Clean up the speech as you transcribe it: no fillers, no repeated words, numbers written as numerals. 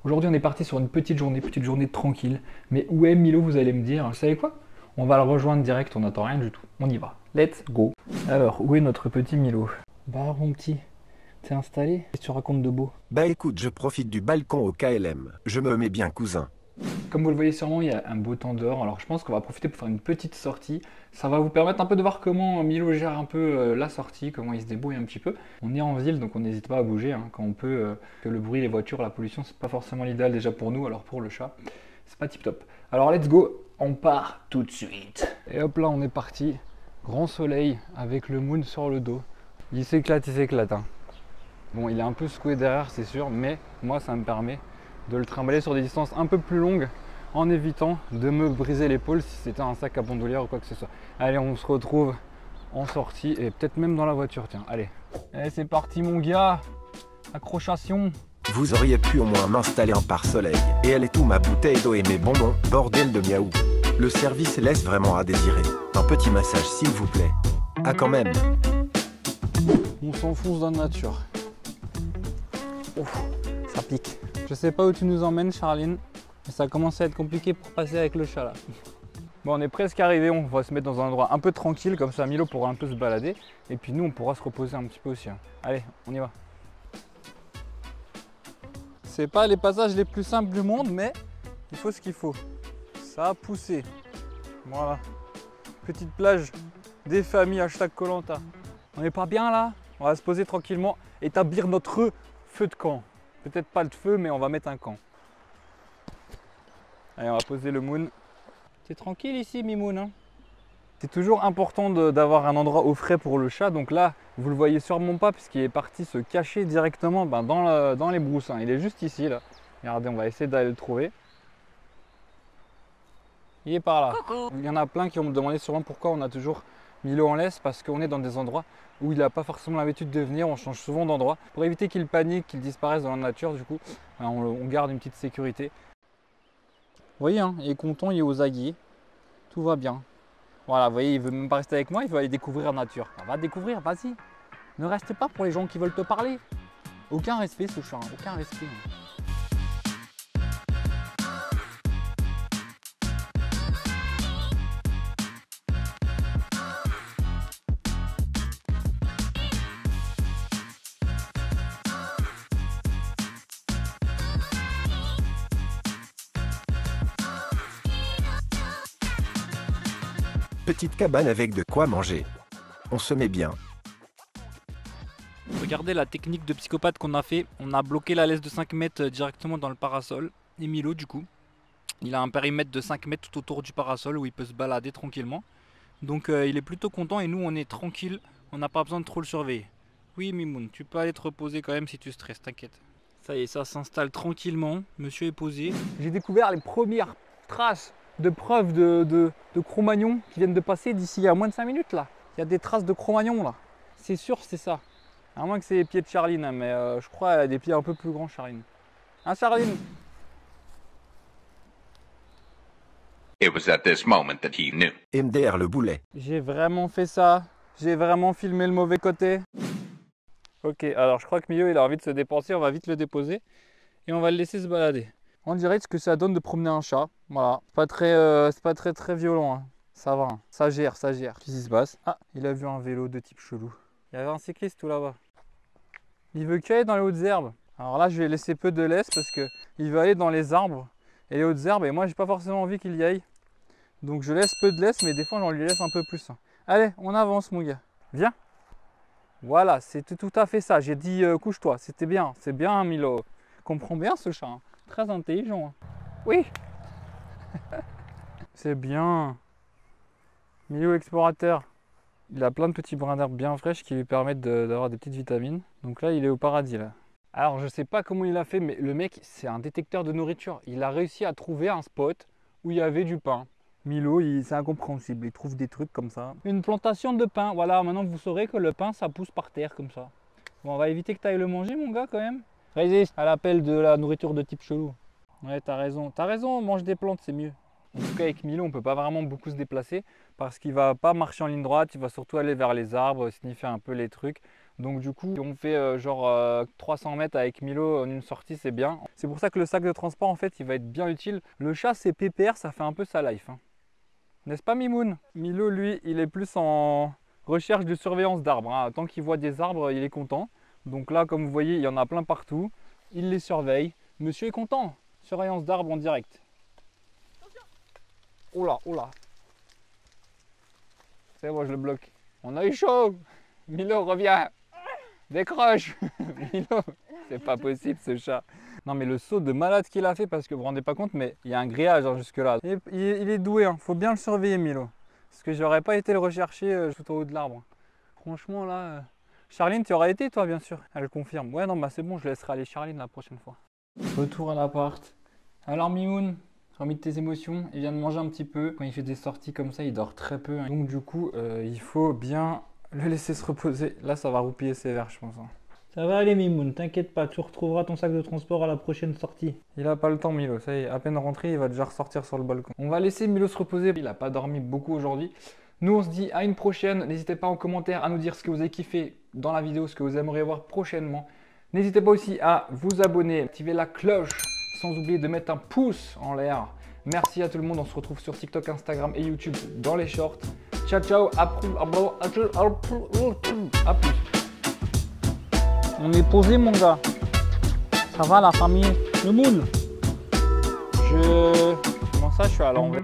Aujourd'hui, on est parti sur une petite journée tranquille. Mais où est Milo, vous allez me dire? Vous savez quoi? On va le rejoindre direct, on n'attend rien du tout. On y va. Let's go. Alors, où est notre petit Milo? Bah, mon petit, t'es installé? Qu'est-ce que tu racontes de beau? Bah écoute, je profite du balcon au KLM. Je me mets bien cousin. Comme vous le voyez sûrement, il y a un beau temps dehors. Alors, je pense qu'on va profiter pour faire une petite sortie. Ça va vous permettre un peu de voir comment Milo gère un peu la sortie, comment il se débrouille un petit peu. On est en ville, donc on n'hésite pas à bouger hein, quand on peut. Que le bruit, les voitures, la pollution, c'est pas forcément l'idéal déjà pour nous. Alors pour le chat, c'est pas tip top. Alors let's go, on part tout de suite. Et hop là, on est parti. Grand soleil avec le moon sur le dos. Il s'éclate, hein. Bon, il est un peu secoué derrière, c'est sûr, mais moi, ça me permet de le trimballer sur des distances un peu plus longues en évitant de me briser l'épaule si c'était un sac à bandoulière ou quoi que ce soit. Allez, on se retrouve en sortie et peut-être même dans la voiture, tiens, allez. Allez, c'est parti mon gars, accrochation. Vous auriez pu au moins m'installer en pare-soleil. Et elle est où ma bouteille d'eau et mes bonbons, bordel de miaou. Le service laisse vraiment à désirer. Un petit massage s'il vous plaît. Ah quand même. On s'enfonce dans la nature. Ouf, ça pique. Je sais pas où tu nous emmènes Charline, mais ça commence à être compliqué pour passer avec le chat là. Bon, on est presque arrivé, on va se mettre dans un endroit un peu tranquille, comme ça Milo pourra un peu se balader, et puis nous on pourra se reposer un petit peu aussi. Hein. Allez, on y va. C'est pas les passages les plus simples du monde, mais il faut ce qu'il faut. Ça a poussé. Voilà. Petite plage des familles, hashtag Koh Lanta. On n'est pas bien là? On va se poser tranquillement, établir notre feu de camp. Peut-être pas le feu, mais on va mettre un camp. Allez, on va poser le moon. C'est tranquille ici, Mimoun. Hein, c'est toujours important d'avoir un endroit au frais pour le chat. Donc là, vous le voyez sûrement pas, puisqu'il est parti se cacher directement dans les brousses. Hein. Il est juste ici, là. Regardez, on va essayer d'aller le trouver. Il est par là. Coucou. Il y en a plein qui vont me demander sûrement pourquoi on a toujours Milo en laisse, parce qu'on est dans des endroits où il n'a pas forcément l'habitude de venir, on change souvent d'endroit. Pour éviter qu'il panique, qu'il disparaisse dans la nature, du coup, on garde une petite sécurité. Vous voyez, hein, il est content, il est aux aguets, tout va bien. Voilà, vous voyez, il veut même pas rester avec moi, il veut aller découvrir la nature. On va découvrir, vas-y. Ne reste pas pour les gens qui veulent te parler. Aucun respect ce chat, aucun respect. Petite cabane avec de quoi manger. On se met bien. Regardez la technique de psychopathe qu'on a fait. On a bloqué la laisse de 5 mètres directement dans le parasol. Et Milo, du coup, il a un périmètre de 5 mètres tout autour du parasol où il peut se balader tranquillement. Donc il est plutôt content et nous on est tranquille. On n'a pas besoin de trop le surveiller. Oui Mimoun, tu peux aller te reposer quand même si tu stresses, t'inquiète. Ça y est, ça s'installe tranquillement. Monsieur est posé. J'ai découvert les premières traces de preuves de Cro-Magnon qui viennent de passer d'ici à moins de 5 minutes là. Il y a des traces de Cro-Magnon là. C'est sûr, c'est ça. À moins que c'est les pieds de Charline, hein, mais je crois qu'elle a des pieds un peu plus grands, Charline. Hein, Charline? It was at this moment that he knew. MDR le boulet. J'ai vraiment fait ça. J'ai vraiment filmé le mauvais côté. Ok, alors je crois que Milo il a envie de se dépenser. On va vite le déposer et on va le laisser se balader. On dirait ce que ça donne de promener un chat. Voilà, c'est pas très violent. Hein. Ça va, hein. Ça gère. Qu'est-ce qui se passe? Ah, il a vu un vélo de type chelou. Il y avait un cycliste tout là-bas. Il veut qu'aller dans les hautes herbes. Alors là, je vais laisser peu de laisse parce que il veut aller dans les arbres et les hautes herbes. Et moi, j'ai pas forcément envie qu'il y aille. Donc je laisse peu de laisse, mais des fois, j'en lui laisse un peu plus. Allez, on avance, mon gars. Viens. Voilà, c'était tout à fait ça. J'ai dit couche-toi. C'était bien. C'est bien, Milo. Comprends bien ce chat. Hein. Très intelligent. Hein. Oui. C'est bien. Milo explorateur. Il a plein de petits brins d'herbe bien fraîches qui lui permettent d'avoir des petites vitamines. Donc là, il est au paradis là. Alors je sais pas comment il a fait, mais le mec, c'est un détecteur de nourriture. Il a réussi à trouver un spot où il y avait du pain. Milo, c'est incompréhensible. Il trouve des trucs comme ça. Une plantation de pain. Voilà, maintenant vous saurez que le pain, ça pousse par terre comme ça. Bon, on va éviter que tu ailles le manger, mon gars, quand même. Résiste à l'appel de la nourriture de type chelou. Ouais, t'as raison. T'as raison, mange des plantes, c'est mieux. En tout cas, avec Milo, on ne peut pas vraiment beaucoup se déplacer parce qu'il ne va pas marcher en ligne droite. Il va surtout aller vers les arbres, sniffer un peu les trucs. Donc du coup, on fait genre 300 mètres avec Milo en une sortie, c'est bien. C'est pour ça que le sac de transport, en fait, il va être bien utile. Le chat, c'est pépère, ça fait un peu sa life, hein. N'est-ce pas, Mimoun? Milo, lui, il est plus en recherche de surveillance d'arbres, hein. Tant qu'il voit des arbres, il est content. Donc là, comme vous voyez, il y en a plein partout. Il les surveille. Monsieur est content. Surveillance d'arbres en direct. Oula, oula. C'est bon, je le bloque. On a eu chaud. Milo, reviens. Décroche. Milo, c'est pas possible ce chat. Non mais le saut de malade qu'il a fait, parce que vous vous rendez pas compte, mais il y a un grillage hein, jusque là. Il est doué, hein. Faut bien le surveiller Milo. Parce que j'aurais pas été le rechercher tout au haut de l'arbre. Franchement là... Charline, tu aurais été toi bien sûr. Elle confirme. Ouais non bah c'est bon, je laisserai aller Charline la prochaine fois. Retour à l'appart. Alors Mimoun, remis de tes émotions, il vient de manger un petit peu. Quand il fait des sorties comme ça, il dort très peu. Hein. Donc du coup, il faut bien le laisser se reposer. Là ça va roupiller sévère je pense. Hein. Ça va aller Mimoun, t'inquiète pas, tu retrouveras ton sac de transport à la prochaine sortie. Il a pas le temps Milo, ça y est, à peine rentré, il va déjà ressortir sur le balcon. On va laisser Milo se reposer, il a pas dormi beaucoup aujourd'hui. Nous on se dit à une prochaine, n'hésitez pas en commentaire à nous dire ce que vous avez kiffé dans la vidéo, ce que vous aimeriez voir prochainement. N'hésitez pas aussi à vous abonner, activer la cloche, sans oublier de mettre un pouce en l'air. Merci à tout le monde, on se retrouve sur TikTok, Instagram et YouTube dans les shorts. Ciao ciao, à plus. On est posé mon gars. Ça va la famille? Le moule? Comment ça je suis à l'envers?